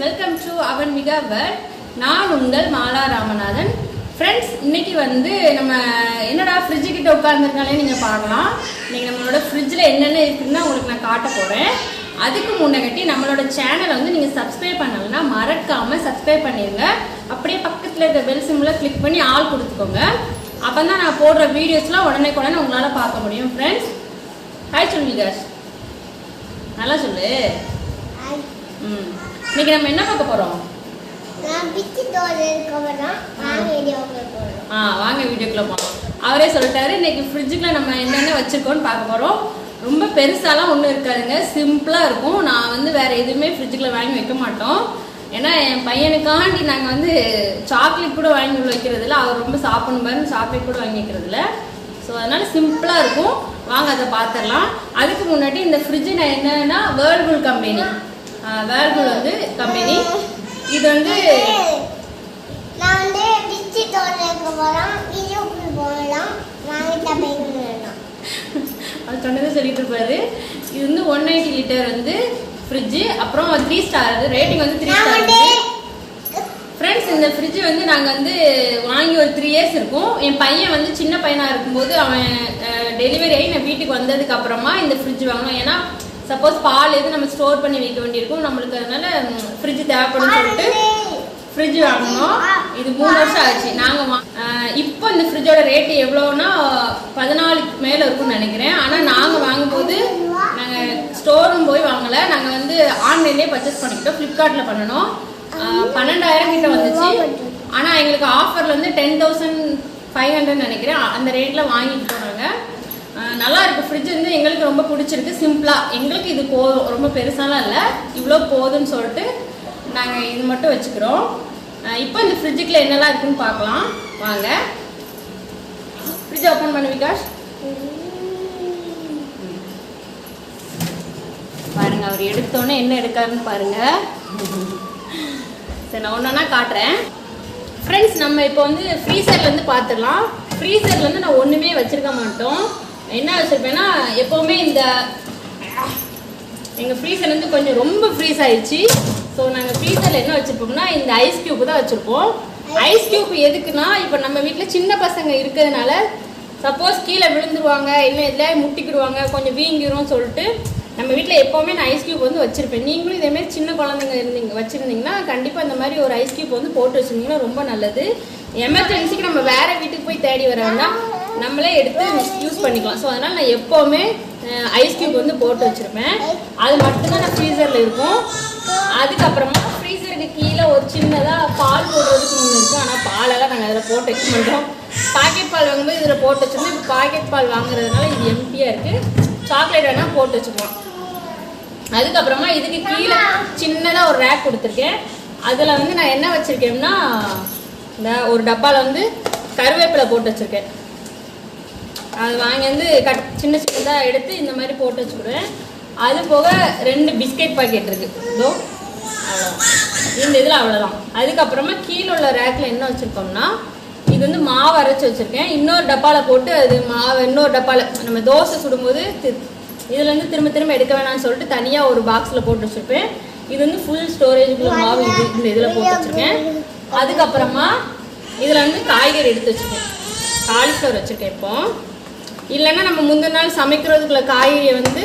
Welcome to AvanVika world. நான் உங்கள் Mala Ramanathan. Friends, இன்னைக்கு வந்து நம்ம என்னடா ஃப்ரிட்ஜு கிட்ட உட்கார்ந்துருக்காலே நீங்கள் பார்க்கலாம். இன்னைக்கு நம்மளோட ஃப்ரிட்ஜில் என்னென்ன இருக்குதுன்னு உங்களுக்கு நான் காட்ட போகிறேன். அதுக்கு முன்னாடி நம்மளோட சேனலை வந்து நீங்கள் சப்ஸ்கிரைப் பண்ணலைன்னா மறக்காமல் சப்ஸ்கிரைப் பண்ணிடுங்க. அப்படியே பக்கத்தில் இருக்க பெல் சிம்பிளை கிளிக் பண்ணி ஆல் கொடுத்துக்கோங்க. அப்போ தான் நான் போடுற வீடியோஸ்லாம் உடனே உங்களால் பார்க்க முடியும். ஃப்ரெண்ட்ஸ், ஹாய் சொல்லுங்க. நல்லா சொல்லு. இன்னைக்கு நம்ம என்ன பார்க்க போறோம்? வாங்க வீடியோக்குள்ள போகலாம். அவரே சொல்லிட்டாரு. இன்னைக்கு ஃப்ரிட்ஜுக்குள்ள நம்ம என்னென்ன வச்சிருக்கோம்னு பார்க்க போறோம். ரொம்ப பெருசாலாம் ஒன்றும் இருக்காதுங்க, சிம்பிளா இருக்கும். நான் வந்து வேற எதுவுமே ஃப்ரிட்ஜுக்குள்ள வாங்கி வைக்க மாட்டோம். ஏன்னா என் பையனுக்காண்டி நாங்கள் வந்து சாக்லேட் கூட வாங்கி உள்ள வைக்கிறது இல்லை. அவர் ரொம்ப சாப்பிடணும் பாருங்க, சாக்லேட் கூட வாங்கி வைக்கிறது இல்லை. ஸோ அதனால சிம்பிளா இருக்கும். வாங்க அதை பார்த்துடலாம். அதுக்கு முன்னாடி இந்த ஃப்ரிட்ஜு நான் என்னன்னா வேர்ல்பூல் கம்பெனி, வேர்ல்பூல் வந்து கம்பெனி. இது வந்து அது சொன்னதை சொல்லிட்டு இருப்பாரு. இது வந்து 190 லிட்டர் வந்து ஃப்ரிட்ஜு. அப்புறம் 3 ஸ்டார் ரேட்டிங் வந்து 3 ஸ்டார். ஃப்ரெண்ட்ஸ், இந்த ஃப்ரிட்ஜு வந்து நாங்கள் வந்து வாங்கி ஒரு 3 இயர்ஸ் இருக்கும். என் பையன் வந்து சின்ன பையனாக இருக்கும்போது அவன் டெலிவரி ஆகி நான் வீட்டுக்கு வந்ததுக்கு அப்புறமா இந்த ஃப்ரிட்ஜ் வாங்கணும். ஏன்னா சப்போஸ் பால் எது நம்ம ஸ்டோர் பண்ணி வைக்க வேண்டியிருக்கும் நம்மளுக்கு, அதனால ஃப்ரிட்ஜ் தேவைப்படும் சொல்லிட்டு ஃப்ரிட்ஜ் வாங்கணும். இது 3 வருஷம் ஆச்சு. நாங்கள் இப்போ இந்த ஃப்ரிட்ஜோட ரேட்டு எவ்வளோன்னா 14க்கு மேலே இருக்கும்னு நினைக்கிறேன். ஆனால் நாங்கள் வாங்கும்போது நாங்கள் ஸ்டோரும் போய் வாங்கலை, நாங்கள் வந்து ஆன்லைன்லேயே பர்ச்சேஸ் பண்ணிக்கிட்டோம். ஃப்ளிப்கார்ட்டில் பண்ணணும். 12,000 கிட்ட வந்துச்சு. ஆனால் எங்களுக்கு ஆஃபரில் வந்து 10,500 நினைக்கிறேன். அந்த ரேட்டில் வாங்கிட்டு போனாங்க. நல்லா இருக்கு ஃப்ரிட்ஜ் வந்து எங்களுக்கு ரொம்ப பிடிச்சிருக்கு. சிம்பிளாக எங்களுக்கு இது போதும், ரொம்ப பெருசாலாம் இல்லை, இவ்வளோ போதும்னு சொல்லிட்டு நாங்கள் இது மட்டும் வச்சுக்கிறோம். இப்போ இந்த ஃப்ரிட்ஜுக்குள்ள என்னெல்லாம் இருக்குன்னு பார்க்கலாம் வாங்க. ஃப்ரிட்ஜ் ஓப்பன் பண்ணு விகாஷ். பாருங்க, அவர் எடுத்தோன்னே என்ன எடுக்காருன்னு பாருங்க. சரி, நான் ஒன்றா காட்டுறேன். ஃப்ரெண்ட்ஸ், நம்ம இப்போ வந்து ஃப்ரீசர்லேருந்து பார்த்துடலாம். ஃப்ரீசர்லேருந்து நான் ஒன்றுமே வச்சுருக்க மாட்டோம். என்ன வச்சுருப்பேன்னா, எப்போவுமே இந்த எங்கள் ஃப்ரீசர் வந்து கொஞ்சம் ரொம்ப ஃப்ரீஸ் ஆயிடுச்சு. ஸோ நாங்கள் ஃப்ரீசரில் என்ன வச்சுருப்போம்னா இந்த ஐஸ் க்யூப் தான் வச்சுருப்போம். ஐஸ் க்யூப் எதுக்குன்னா, இப்போ நம்ம வீட்டில் சின்ன பசங்க இருக்கிறதுனால சப்போஸ் கீழே விழுந்துருவாங்க, இல்லை எதுலையா முட்டிக்கிடுவாங்க, கொஞ்சம் வீங்கிரும் சொல்லிட்டு நம்ம வீட்டில் எப்போவுமே நான் ஐஸ் க்யூப் வந்து வச்சுருப்பேன். நீங்களும் இதேமாரி சின்ன குழந்தைங்க வச்சுருந்தீங்கன்னா கண்டிப்பாக இந்த மாதிரி ஒரு ஐஸ் க்யூப் வந்து போட்டு வச்சுருந்தீங்கன்னா ரொம்ப நல்லது. எமர்ஜென்சிக்கு நம்ம வேறு வீட்டுக்கு போய் தேடி வர வேண்டாம், நம்மளே எடுத்து யூஸ் பண்ணிக்கலாம். ஸோ அதனால் நான் எப்போவுமே ஐஸ் க்யூப் வந்து போட்டு வச்சுருப்பேன். அது மட்டும்தான் நான் ஃப்ரீசரில் இருக்கும். அதுக்கப்புறமா ஃப்ரீசருக்கு கீழே ஒரு சின்னதாக பால் போடுறதுக்கு ஒன்று இருக்கும். ஆனால் பாலெல்லாம் நாங்கள் அதில் போட்டு வைக்க மாட்டோம். பாக்கெட் பால் வாங்கும்போது இதில் போட்டு வச்சுருந்தோம். இப்போ பாக்கெட் பால் வாங்குறதுனால இது எம்டியாக இருக்குது. சாக்லேட் வேணால் போட்டு வச்சுக்குவோம். அதுக்கப்புறமா இதுக்கு கீழே சின்னதாக ஒரு ரேக் கொடுத்துருக்கேன். அதில் வந்து நான் என்ன வச்சுருக்கேன்னா, இந்த ஒரு டப்பாவில் வந்து கருவேப்பிலை போட்டு வச்சுருக்கேன். அது வாங்கி வந்து சின்ன சின்னதாக எடுத்து இந்த மாதிரி போட்டு வச்சுக்கிடுவேன். அது போக 2 பிஸ்கெட் பாக்கெட் இருக்குது. இதோ அவ்வளோதான், இந்த இதில் அவ்வளோதான். அதுக்கப்புறமா கீழே உள்ள ரேக்கில் என்ன வச்சுருக்கோம்னா, இது வந்து மாவு அரைச்சி வச்சுருக்கேன். இன்னொரு டப்பாவில் போட்டு அது மாவு இன்னொரு டப்பாவில் நம்ம தோசை சுடும்போது இதுலேருந்து திரும்ப எடுக்க வேணாம்னு சொல்லிட்டு தனியாக ஒரு பாக்ஸில் போட்டு வச்சுருப்பேன். இது வந்து ஃபுல் ஸ்டோரேஜுக்குள்ள மாவு இந்த இதில் போட்டு வச்சுருக்கேன். அதுக்கப்புறமா இதில் வந்து காய்கறி எடுத்து வச்சுருக்கேன். காலிஃப்ளவர் வச்சுருக்கேன். இப்போ இல்லைன்னா நம்ம முந்தின நாள் சமைக்கிறதுக்குள்ள காய்கறியை வந்து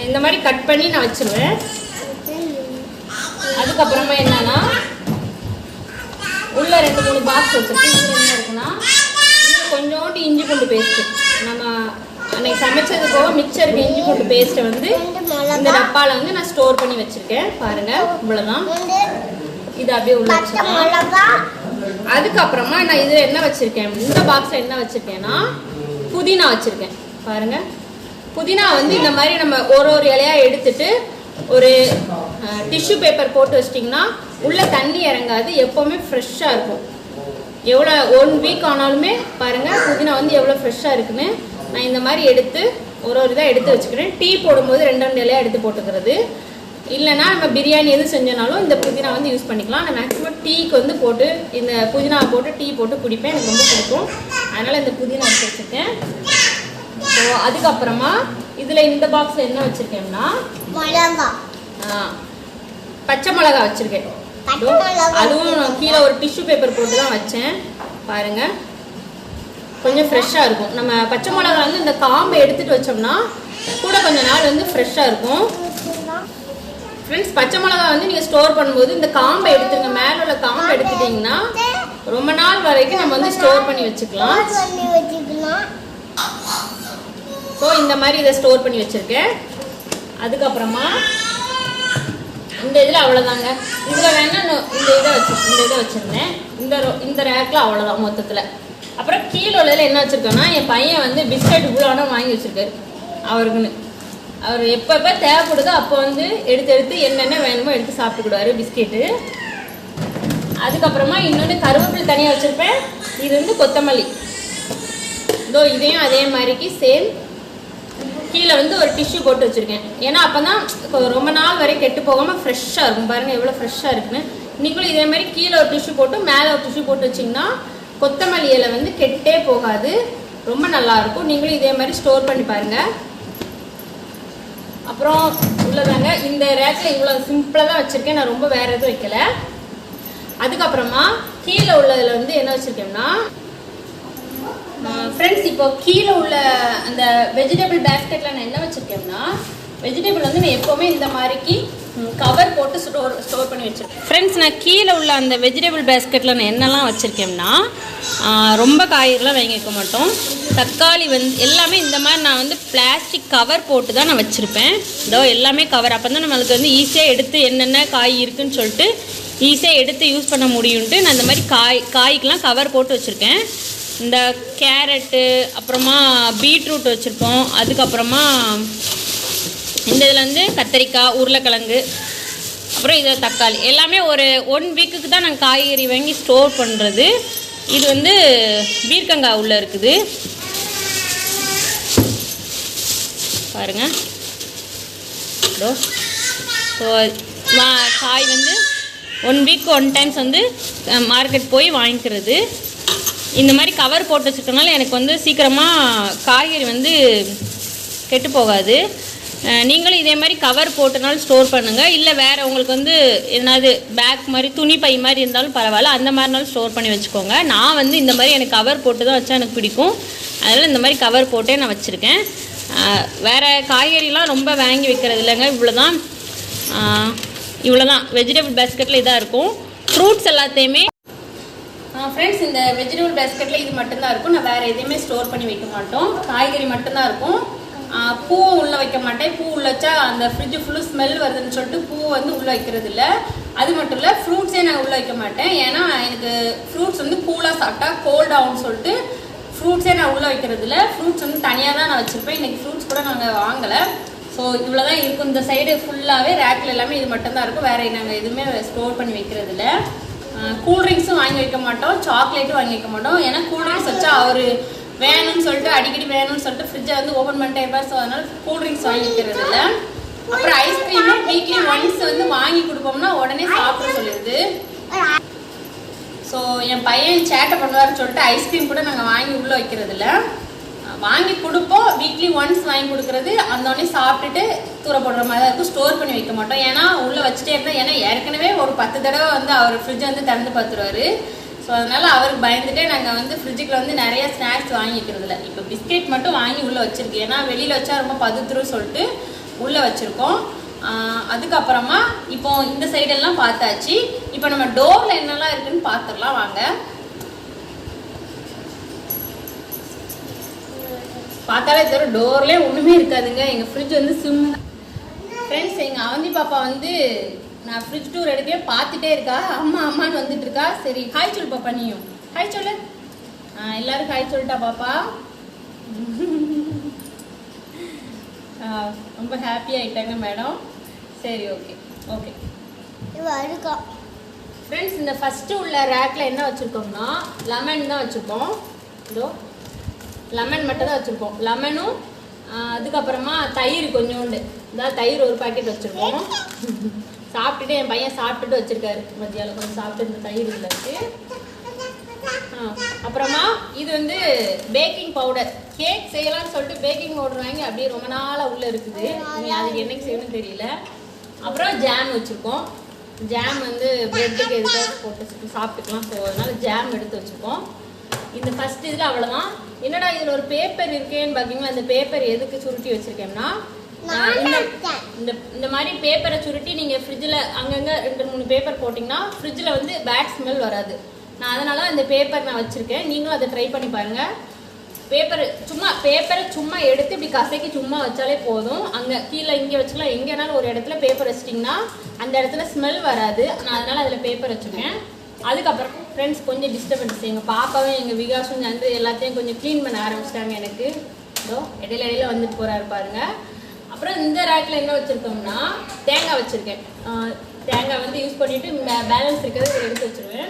இந்த மாதிரி கட் பண்ணி நான் வச்சுருவேன். அதுக்கப்புறமா என்னன்னா உள்ள 2-3 பாக்ஸ் வச்சுருக்கேன். இதில் என்ன இருக்குன்னா, கொஞ்சோண்டு இஞ்சி பூண்டு பேஸ்ட்டு, நம்ம அன்னைக்கு சமைச்சது போக மிச்சம் இருக்க இஞ்சி பூண்டு பேஸ்ட்டை வந்து இந்த டப்பாவில் வந்து நான் ஸ்டோர் பண்ணி வச்சுருக்கேன். பாருங்கள், இவ்வளோதான். இது அப்படியே உள்ள வச்சுருக்கேன். அதுக்கப்புறமா நான் இதில் என்ன வச்சுருக்கேன், இந்த பாக்ஸில் என்ன வச்சுருக்கேன்னா புதினா வச்சுருக்கேன். பாருங்கள், புதினா வந்து இந்த மாதிரி நம்ம ஒரு இலையாக எடுத்துட்டு ஒரு டிஷ்யூ பேப்பர் போட்டு வச்சிட்டிங்கன்னா உள்ளே தண்ணி இறங்காது, எப்போவுமே ஃப்ரெஷ்ஷாக இருக்கும். எவ்வளோ 1 வீக் ஆனாலுமே பாருங்கள் புதினா வந்து எவ்வளோ ஃப்ரெஷ்ஷாக இருக்குன்னு. நான் இந்த மாதிரி எடுத்து ஒரு இதாக எடுத்து வச்சுக்கிறேன். டீ போடும்போது 2 இலையாக எடுத்து போட்டுக்கிறது. இல்லைனா நம்ம பிரியாணி எது செஞ்சனாலும் இந்த புதினா வந்து யூஸ் பண்ணிக்கலாம். நான் மேக்ஸிமம் டீக்கு வந்து போட்டு இந்த புதினாவை போட்டு டீ போட்டு குடிப்பேன், எனக்கு ரொம்ப பிடிக்கும். அதனால் இந்த புதினா எடுத்து வச்சுருக்கேன். ஸோ அதுக்கப்புறமா இதில் இந்த பாக்ஸில் என்ன வச்சுருக்கேன்னா பச்சை மிளகா வச்சுருக்கேன். அதுவும் கீழே ஒரு டிஷ்யூ பேப்பர் போட்டு தான் வச்சேன். பாருங்கள், கொஞ்சம் ஃப்ரெஷ்ஷாக இருக்கும். நம்ம பச்சை மிளகா வந்து இந்த காம்பை எடுத்துகிட்டு வச்சோம்னா கூட கொஞ்சம் நாள் வந்து ஃப்ரெஷ்ஷாக இருக்கும். ஃப்ரெண்ட்ஸ், பச்சை மிளகா வந்து நீங்கள் ஸ்டோர் பண்ணும்போது இந்த காம்பை எடுத்துருங்க. மேலே உள்ள காம்பை எடுத்துட்டிங்கன்னா ரொம்ப நாள் வரைக்கும் நம்ம வந்து ஸ்டோர் பண்ணி வச்சுக்கலாம். ஸோ இந்த மாதிரி இதை ஸ்டோர் பண்ணி வச்சுருக்கேன். அதுக்கப்புறமா இந்த இதில் அவ்வளோதாங்க. இதில் வேணா இந்த இதை வச்சுருந்தேன். இந்த ரேக்கில் அவ்வளோதான் மொத்தத்தில். அப்புறம் கீழே உள்ளதில் என்ன வச்சுருக்கேன்னா, என் பையன் வந்து பிஸ்கட் இவ்வளோ வாங்கி வச்சுருக்காரு அவருக்குன்னு. அவர் எப்போ தேவைப்படுதோ அப்போ வந்து எடுத்து என்னென்ன வேணுமோ எடுத்து சாப்பிட்டுக்கிடுவாரு பிஸ்கெட்டு. அதுக்கப்புறமா இன்னொன்று கருவேப்பிலை தனியாக வச்சுருப்பேன். இது வந்து கொத்தமல்லி. இதையும் அதே மாதிரிக்கு சேம் கீழே வந்து ஒரு டிஷ்யூ போட்டு வச்சுருக்கேன். ஏன்னா அப்போ தான் ரொம்ப நாள் வரை கெட்டு போகாமல் ஃப்ரெஷ்ஷாக இருக்கும். பாருங்கள் எவ்வளோ ஃப்ரெஷ்ஷாக இருக்குன்னு. நீங்களும் இதே மாதிரி கீழே ஒரு டிஷ்யூ போட்டு மேலே ஒரு டிஷ்யூ போட்டு வச்சிங்கன்னா கொத்தமல்லி இலை வந்து கெட்டே போகாது, ரொம்ப நல்லாயிருக்கும். நீங்களும் இதே மாதிரி ஸ்டோர் பண்ணி பாருங்கள். அப்புறம் உள்ளதாங்க இந்த ரேக்கில் இவ்வளோ சிம்பிளாக தான் வச்சுருக்கேன். நான் ரொம்ப வேறு எதுவும் வைக்கல. அதுக்கப்புறமா கீழே உள்ளதில் வந்து என்ன வச்சுருக்கேன்னா, ஃப்ரெண்ட்ஸ் இப்போ கீழே உள்ள அந்த வெஜிடபிள் பேஸ்கெட்டில் நான் என்ன வச்சுருக்கேன்னா, வெஜிடபிள் வந்து நான் எப்போவுமே இந்த மாதிரிக்கு கவர் போட்டு ஸ்டோர் பண்ணி வச்சுருக்கேன். ஃப்ரெண்ட்ஸ், நான் கீழே உள்ள அந்த வெஜிடபிள் பேஸ்கெட்டில் நான் என்னெல்லாம் வச்சுருக்கேன்னா, ரொம்ப காய்கறிலாம் வாங்கி வைக்க மாட்டோம். தக்காளி வந்து எல்லாமே இந்த மாதிரி நான் வந்து பிளாஸ்டிக் கவர் போட்டு தான் நான் வச்சுருப்பேன். எல்லாமே கவர். அப்போ தான் நம்மளுக்கு வந்து ஈஸியாக எடுத்து என்னென்ன காய் இருக்குதுன்னு சொல்லிட்டு ஈஸியாக எடுத்து யூஸ் பண்ண முடியும்ட்டு நான் இந்த மாதிரி காய்க்கெலாம் கவர் போட்டு வச்சுருக்கேன். இந்த கேரட்டு, அப்புறமா பீட்ரூட் வச்சுருப்போம். அதுக்கப்புறமா இந்த இதில் வந்து கத்திரிக்காய், உருளைக்கிழங்கு, அப்புறம் இதில் தக்காளி எல்லாமே ஒரு 1 வீக்குக்கு தான் நாங்கள் காய்கறி வாங்கி ஸ்டோர் பண்ணுறது. இது வந்து பீர்க்கங்காய் உள்ளே இருக்குது பாருங்கள். ஸோ காய் வந்து 1 வீக் 1 டைம்ஸ் வந்து மார்க்கெட் போய் வாங்கிக்கிறது. இந்த மாதிரி கவர் போட்டு வச்சுருக்கனால எனக்கு வந்து சீக்கிரமாக காய்கறி வந்து கெட்டு போகாது. நீங்களும் இதே மாதிரி கவர் போட்டனாலும் ஸ்டோர் பண்ணுங்கள். இல்லை வேறு உங்களுக்கு வந்து எதனாவது பேக் மாதிரி துணி பை மாதிரி இருந்தாலும் பரவாயில்ல, அந்த மாதிரினாலும் ஸ்டோர் பண்ணி வச்சுக்கோங்க. நான் வந்து இந்த மாதிரி எனக்கு கவர் போட்டு தான் வச்சா எனக்கு பிடிக்கும். அதனால் இந்த மாதிரி கவர் போட்டே நான் வச்சுருக்கேன். வேறு காய்கறிலாம் ரொம்ப வாங்கி வைக்கிறது இல்லைங்க. இவ்வளோதான் வெஜிடபிள் பேஸ்கெட்டில் இதாக இருக்கும். ஃப்ரூட்ஸ் எல்லாத்தையுமே ஃப்ரெண்ட்ஸ் இந்த வெஜிடபிள் பேஸ்கெட்டில் இது மட்டும்தான் இருக்கும். நான் வேறு எதையுமே ஸ்டோர் பண்ணி வைக்க மாட்டோம். காய்கறி மட்டும்தான் இருக்கும். பூவும் உள்ளே வைக்க மாட்டேன். பூ உள்ள வச்சா அந்த ஃப்ரிட்ஜு ஃபுல்லு ஸ்மெல் வருதுன்னு சொல்லிட்டு பூ வந்து உள்ளே வைக்கிறது இல்லை. அது மட்டும் இல்லை, ஃப்ரூட்ஸே நான் உள்ளே வைக்க மாட்டேன். ஏன்னா எனக்கு ஃப்ரூட்ஸ் வந்து கூலாக சாப்பிட்டா கோல்ட் ஆகும்னு சொல்லிட்டு ஃப்ரூட்ஸே நான் உள்ளே வைக்கிறது இல்லை. ஃப்ரூட்ஸ் வந்து தனியாக தான் நான் வச்சுருப்பேன். இன்றைக்கி ஃப்ரூட்ஸ் கூட நாங்கள் வாங்கலை. ஸோ இவ்வளோ தான் இருக்கும். இந்த சைடு ஃபுல்லாகவே ரேக்கில் எல்லாமே இது மட்டும்தான் இருக்கும். வேறு நாங்கள் எதுவுமே ஸ்டோர் பண்ணி வைக்கிறது இல்லை. கூல்ட்ரிங்க்ஸும் வாங்கி வைக்க மாட்டோம், சாக்லேட்டும் வாங்கி வைக்க மாட்டோம். ஏன்னா கூல்ட்ரிங்க்ஸ் வச்சா அவர் வேணும்னு சொல்லிட்டு அடிக்கடி வேணும்னு சொல்லிட்டு ஃப்ரிட்ஜை வந்து ஓப்பன் பண்ணிட்டே இருப்பார். ஸோ அதனால் கூல்ட்ரிங்க்ஸ் வாங்கி வைக்கிறது இல்லை. அப்புறம் ஐஸ்கிரீமும் வீக்லி ஒன்ஸ் வந்து வாங்கி கொடுப்போம்னா உடனே சாப்பிட சொல்லிடுது. ஸோ என் பையன் சேட்டை பண்ணுவார்னு சொல்லிட்டு ஐஸ்கிரீம் கூட நாங்கள் வாங்கி உள்ளே வைக்கிறது இல்லை. வாங்கி கொடுப்போம், வீக்லி ஒன்ஸ் வாங்கி கொடுக்குறது. அந்தோடனே சாப்பிட்டுட்டு தூர போடுற மாதிரி இருக்கும். ஸ்டோர் பண்ணி வைக்க மாட்டோம். ஏன்னா உள்ளே வச்சுட்டே இருந்தால், ஏன்னா ஏற்கனவே ஒரு 10 தடவை வந்து அவர் ஃப்ரிட்ஜை வந்து திறந்து பார்த்துருவாரு. ஸோ அதனால் அவருக்கு பயந்துட்டே நாங்கள் வந்து ஃப்ரிட்ஜுக்குள்ள வந்து நிறைய ஸ்நாக்ஸ் வாங்கி வைக்கிறது இல்லை. இப்போ பிஸ்கெட் மட்டும் வாங்கி உள்ளே வச்சுருக்கேன். ஏன்னா வெளியில் வச்சா ரொம்ப பதுத்துரும் சொல்லிட்டு உள்ளே வச்சுருக்கோம். அதுக்கப்புறமா இப்போ இந்த சைடெல்லாம் பார்த்தாச்சு. இப்போ நம்ம டோரில் என்னெல்லாம் இருக்குதுன்னு பார்த்துடலாம் வாங்க. பார்த்தாலே தவிர டோர்லேயே ஒன்றுமே இருக்காதுங்க. எங்கள் ஃப்ரிட்ஜ் வந்து ஃப்ரெண்ட்ஸ், எங்கள் அவந்தி பாப்பா வந்து நான் ஃப்ரிட்ஜ் டூர் எடுக்கவே பார்த்துட்டே இருக்கா. அம்மா அம்மான்னு வந்துட்டு இருக்கா. சரி ஹாய் சொல்லு பாப்பா, நீயும் ஹாய் சொல்லு. எல்லாரும் ஹாய் சொல்லிட்டா பாப்பா. ரொம்ப ஹாப்பி ஆகிட்டாங்க மேடம். சரி ஓகே ஓகே ஃப்ரெண்ட்ஸ், இந்த ஃபஸ்ட்டு உள்ள ரேக்கில் என்ன வச்சுருக்கோம்னா லெமன் தான் வச்சுருக்கோம். இதோ லெமன் மட்டும் தான் வச்சுருப்போம். லெமனும் அதுக்கப்புறமா தயிர் கொஞ்சோண்டு, இதான் தயிர் ஒரு பாக்கெட் வச்சுருக்கோம். சாப்பிட்டுட்டு என் பையன் சாப்பிட்டுட்டு வச்சுருக்காரு. மத்தியானம் கொஞ்சம் சாப்பிட்டு இந்த தயிர் இதில் இருக்குது. அப்புறமா இது வந்து பேக்கிங் பவுடர். கேக் செய்யலாம்னு சொல்லிட்டு பேக்கிங் பவுடர் வாங்கி அப்படியே ரொம்ப நாளாக உள்ளே இருக்குது. நீ அதுக்கு என்னைக்கு செய்யணும்னு தெரியல. அப்புறம் ஜாம் வச்சுருக்கோம். ஜாம் வந்து ப்ரெட்டுக்கு எதுக்காக போட்டு சாப்பிட்டுக்கலாம். ஸோ அதனால ஜாம் எடுத்து வச்சுருக்கோம். இந்த ஃபர்ஸ்ட் இதில் அவ்வளோதான். என்னடா இதில் ஒரு பேப்பர் இருக்கேன்னு பார்த்தீங்களா? அந்த பேப்பர் எதுக்கு சுருட்டி வச்சுருக்கேன்னா இந்த மாதிரி பேப்பரை சுருட்டி நீங்கள் ஃப்ரிட்ஜில் அங்கங்கே 2-3 பேப்பர் போட்டிங்கன்னா ஃப்ரிட்ஜில் வந்து பேட் ஸ்மெல் வராது. நான் அதனால அந்த பேப்பர் நான் வச்சுருக்கேன். நீங்களும் அதை ட்ரை பண்ணி பாருங்கள். பேப்பரை சும்மா எடுத்து இப்படி கசக்கி சும்மா வச்சாலே போதும். அங்கே கீழே இங்கே வச்சுக்கலாம். எங்கேனாலும் ஒரு இடத்துல பேப்பர் வச்சிட்டிங்கன்னா அந்த இடத்துல ஸ்மெல் வராது. நான் அதனால் அதில் பேப்பர் வச்சுருக்கேன். அதுக்கப்புறம் ஃப்ரெண்ட்ஸ் கொஞ்சம் டிஸ்டர்பன்ஸ். எங்கள் பாப்பாவும் எங்கள் விகாஸும் வந்து எல்லாத்தையும் கொஞ்சம் க்ளீன் பண்ண ஆரம்பிச்சிட்டாங்க. எனக்கு இதோ இடையில வந்துட்டு போகிறாரு பாருங்க. அப்புறம் இந்த ரேக்கில் என்ன வச்சுருக்கோம்னா தேங்காய் வச்சுருக்கேன். தேங்காய் வந்து யூஸ் பண்ணிவிட்டு பேலன்ஸ் இருக்கிறத எடுத்து வச்சுருவேன்.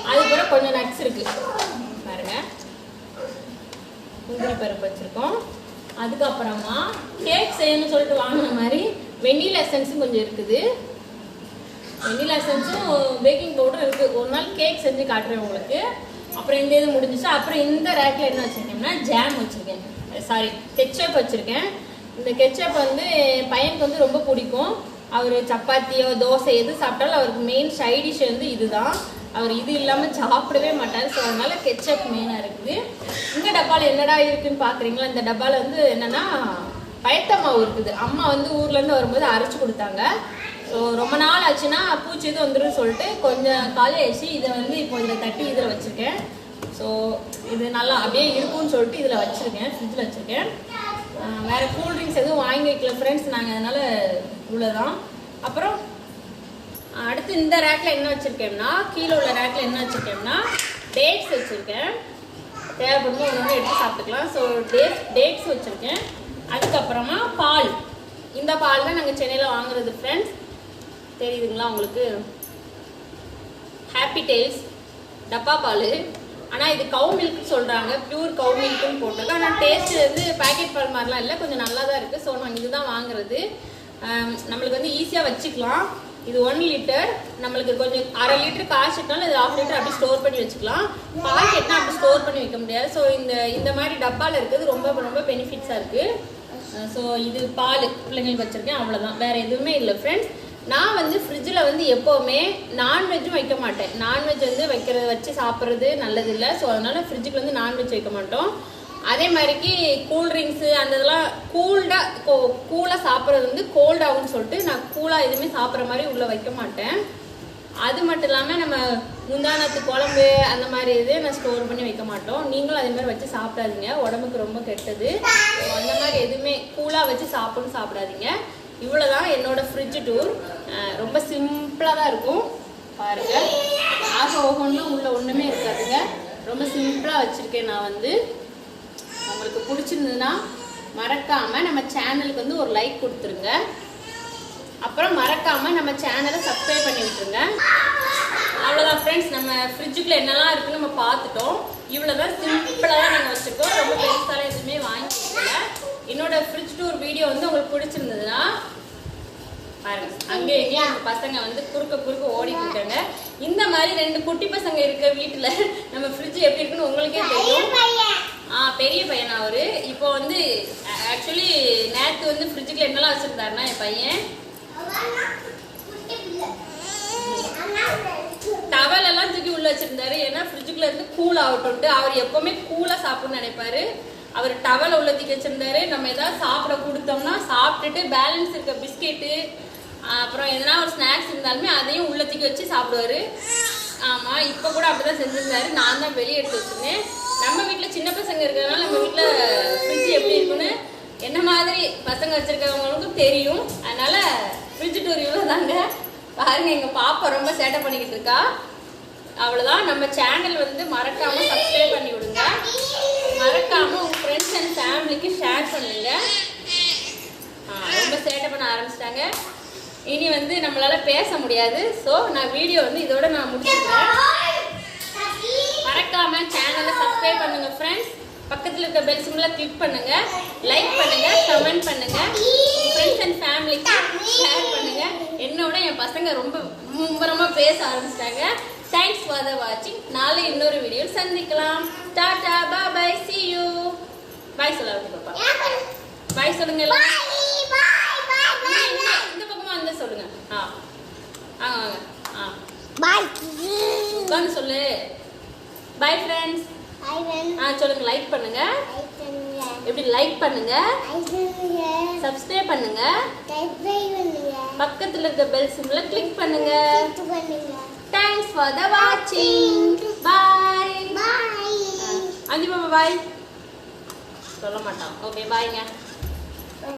அதுக்கப்புறம் கொஞ்சம் நட்ஸ் இருக்குது பாருங்கள். முந்திரி பருப்பு வச்சுருக்கோம். அதுக்கப்புறமா கேக் செய்யணும்னு சொல்லிட்டு வாங்கின மாதிரி வெண்ணிலா எசன்ஸும் கொஞ்சம் இருக்குது. வெண்ணிலா எசன்ஸும் பேக்கிங் பவுடரும் இருக்குது. ஒரு நாள் கேக் செஞ்சு காட்டுறேன் உங்களுக்கு. அப்புறம் இந்த இது முடிஞ்சிச்சு. அப்புறம் இந்த ரேக்கில் என்ன வச்சுருக்கேன்னா ஜாம் வச்சுருக்கேன். சாரி, கெச்சப் வச்சுருக்கேன். இந்த கெச்சப் வந்து பையனுக்கு வந்து ரொம்ப பிடிக்கும். அவர் சப்பாத்தியோ தோசை எது சாப்பிட்டாலும் அவருக்கு மெயின் சைடிஷ் வந்து இதுதான். அவர் இது இல்லாமல் சாப்பிடவே மாட்டார். ஸோ அதனால கெச்சப் மெயினாக இருக்குது. இந்த டப்பாவில் என்னடா இருக்குதுன்னு பார்க்குறீங்களா? இந்த டப்பாவில் வந்து என்னென்னா பயத்த மாவு இருக்குது. அம்மா வந்து ஊர்லேருந்து வரும்போது அரைச்சி கொடுத்தாங்க. ஸோ ரொம்ப நாள் ஆச்சுன்னா பூச்சி இது வந்துடும் சொல்லிட்டு கொஞ்சம் காலி ஆயிடுச்சு. இதை வந்து இப்போ இதில் தட்டி இதில் வச்சுருக்கேன். ஸோ இது நல்லா அப்படியே இருக்கும்னு சொல்லிட்டு இதில் வச்சுருக்கேன், ஃப்ரிட்ஜில் வச்சுருக்கேன். வேறு கூல்ட்ரிங்க்ஸ் எதுவும் வாங்கி வைக்கல ஃப்ரெண்ட்ஸ் நாங்கள், அதனால் இவ்வளோதான். அப்புறம் அடுத்து இந்த ரேக்கில் என்ன வச்சுருக்கேன்னா கீழே உள்ள ரேக்கில் என்ன வச்சுருக்கேன்னா டேட்ஸ் வச்சுருக்கேன். தேவைப்படும்போது ஒன்று எடுத்து சாப்பிட்டுக்கலாம். ஸோ டேட்ஸ் வச்சுருக்கேன். அதுக்கப்புறமா பால். இந்த பால் தான் நாங்கள் சென்னையில் வாங்குறது ஃப்ரெண்ட்ஸ். தெரியுதுங்களா உங்களுக்கு? ஹாப்பி டேல்ஸ் டப்பா பால். ஆனால் இது கவு மில்க் சொல்கிறாங்க, பியூர் கவு மில்க்குன்னு போட்டிருக்கு. ஆனால் டேஸ்ட் வந்து பேக்கெட் பால் மாதிரிலாம் இல்லை, கொஞ்சம் நல்லா தான் இருக்குது. ஸோ நாங்கள் இதுதான் வாங்குறது. நம்மளுக்கு வந்து ஈஸியாக வச்சுக்கலாம். இது 1 லிட்டர். நம்மளுக்கு கொஞ்சம் 1/2 லிட்டர் காய்ச்சிட்டாலும் இது 1/2 லிட்டர் அப்படி ஸ்டோர் பண்ணி வச்சுக்கலாம். பாக்கெட்னா அப்படி ஸ்டோர் பண்ணி வைக்க முடியாது. ஸோ இந்த மாதிரி டப்பாவில் இருக்கிறது ரொம்ப ரொம்ப பெனிஃபிட்ஸாக இருக்குது. ஸோ இது பால் பிள்ளைங்களுக்கு வச்சுருக்கேன். அவ்வளோதான், வேறு எதுவுமே இல்லை ஃப்ரெண்ட்ஸ். நான் வந்து ஃப்ரிட்ஜில் வந்து எப்போவுமே நான்வெஜ்ஜும் வைக்க மாட்டேன். நான்வெஜ் வந்து வச்சு சாப்பிட்றது நல்லதில்லை. ஸோ அதனால் ஃப்ரிட்ஜுக்கு வந்து நான்வெஜ் வைக்க மாட்டோம். அதே மாதிரிக்கு கூல்ட்ரிங்க்ஸு அந்த இதெல்லாம் கூலாக சாப்பிட்றது வந்து கோல்ட் ஆகும்னு சொல்லிட்டு நான் கூலாக எதுவுமே சாப்பிட்ற மாதிரி உள்ளே வைக்க மாட்டேன். அது மட்டும் இல்லாமல் நம்ம முந்தானத்து குழம்பு அந்த மாதிரி இது நான் ஸ்டோர் பண்ணி வைக்க மாட்டோம். நீங்களும் அதே மாதிரி வச்சு சாப்பிடாதீங்க, உடம்புக்கு ரொம்ப கெட்டது. அந்த மாதிரி எதுவுமே கூலாக வச்சு சாப்பிடாதீங்க. இவ்வளோதான் என்னோடய ஃப்ரிட்ஜ் டூர். ரொம்ப சிம்பிளாக தான் இருக்கும் பாருங்கள். ஓகோன்னா உள்ள ஒன்றுமே இருக்காதுங்க. ரொம்ப சிம்பிளாக வச்சுருக்கேன் நான் வந்து. உங்களுக்கு பிடிச்சிருந்ததுன்னா மறக்காமல் நம்ம சேனலுக்கு வந்து ஒரு லைக் கொடுத்துருங்க. அப்புறம் மறக்காமல் நம்ம சேனலை சப்ஸ்கிரைப் பண்ணி விட்டுருங்க. அவ்வளோதான் ஃப்ரெண்ட்ஸ். நம்ம ஃப்ரிட்ஜுக்குள்ளே என்னெல்லாம் இருக்குன்னு நம்ம பார்த்துட்டோம். இவ்வளோதான் சிம்பிளாக தான் நாங்கள் வச்சுருக்கோம். ரொம்ப பெருசாலாம் எதுவுமே வாங்கி கொடுக்கல. என்னோட ஃப்ரிட்ஜ் டூர் வீடியோ வந்து உங்களுக்கு பிடிச்சிருந்ததுன்னா பாருங்க, அங்கே எங்கேயும் எங்கள் பசங்க வந்து குறுக்க ஓடிட்டு இருக்காங்க. இந்த மாதிரி 2 குட்டி பசங்க இருக்க வீட்டில் நம்ம ஃப்ரிட்ஜ் எப்படி இருக்குன்னு உங்களுக்கே தெரியும். பெரிய பையன் அவரு. இப்போ வந்து ஆக்சுவலி நேற்று வந்து ஃப்ரிட்ஜுக்குள்ள என்னெல்லாம் வச்சுருந்தாருன்னா என் பையன் டவல் எல்லாம் தூக்கி உள்ள வச்சிருந்தாரு. ஏன்னா ஃப்ரிட்ஜுக்குள்ள இருந்து கூல் ஆகட்டும்ட்டு. அவர் எப்பவுமே கூலாக சாப்பிடணும்னு நினைப்பாரு. அவர் டவலை உள்ள தூக்கி வச்சிருந்தாரு. நம்ம ஏதாவது சாப்பிட கொடுத்தோம்னா சாப்பிட்டுட்டு பேலன்ஸ் இருக்க பிஸ்கெட்டு அப்புறம் எதனா ஒரு ஸ்நாக்ஸ் இருந்தாலுமே அதையும் உள்ள தூக்கி வச்சு சாப்பிடுவாரு. ஆமாம், இப்போ கூட அப்படிதான் செஞ்சிருந்தாரு. நான் தான் வெளியே எடுத்து வச்சிருந்தேன். நம்ம வீட்டில் சின்ன பசங்க இருக்கிறதுனால நம்ம வீட்டில் ஃப்ரிட்ஜ் எப்படி இருக்குன்னு என்ன மாதிரி பசங்க வச்சிருக்கவங்களுக்கும் தெரியும். அதனால ஃப்ரிட்ஜ் டூர் இவ்வளோ தாங்க. பாருங்க, எங்கள் பாப்பா ரொம்ப சேட்டை பண்ணிக்கிட்டு இருக்கா. அவ்வளோதான். நம்ம சேனல் வந்து மறக்காமல் சப்ஸ்கிரைப் பண்ணி விடுங்க. மறக்காமல் உங்கள் ஃப்ரெண்ட்ஸ் அண்ட் ஃபேமிலிக்கு ஷேர் பண்ணுங்க. ரொம்ப சேட்டை பண்ண ஆரம்பிச்சிட்டாங்க. இனி வந்து நம்மளால் பேச முடியாது. ஸோ நான் வீடியோ வந்து இதோட நான் முடிச்சுக்கிறேன். மறக்காமல் சேனலை சப்ஸ்கிரைப் பண்ணுங்க ஃப்ரெண்ட்ஸ். பக்கத்தில் இருக்க பெல் சிம்பிளை கிளிக் பண்ணுங்க, லைக் பண்ணுங்க, கமெண்ட் பண்ணுங்க, ஃப்ரெண்ட்ஸ் அண்ட் ஃபேமிலிக்கு ஷேர் பண்ணுங்க. என்னோட என் பசங்க ரொம்ப மும்பரமா பேச ஆரம்பிச்சிட்டாங்க. தேங்க்ஸ் ஃபார் த வாட்சிங். நாளை இன்னொரு வீடியோ சந்திக்கலாம். டாடா, பாய் பாய், see you. பாய் சொல்லுங்க பாப்பா. பாய் சொல்லுங்க எல்லாம். இந்த பக்கமா வந்து சொல்லுங்க. வாங்க. பாய். உட்காந்து சொல்லு. Bye friends. சொல்லுங்க. லைக் பண்ணுங்க. எப்படி லைக் பண்ணுங்க? சப்ஸ்கிரைப் பண்ணுங்க. பக்கத்துல இருக்க பெல் சிம்பலை கிளிக் பண்ணுங்க. Thanks for the watching. Bye. Andi Mama bye. சொல்ல மாட்டான். ஓகே பாய்ங்க.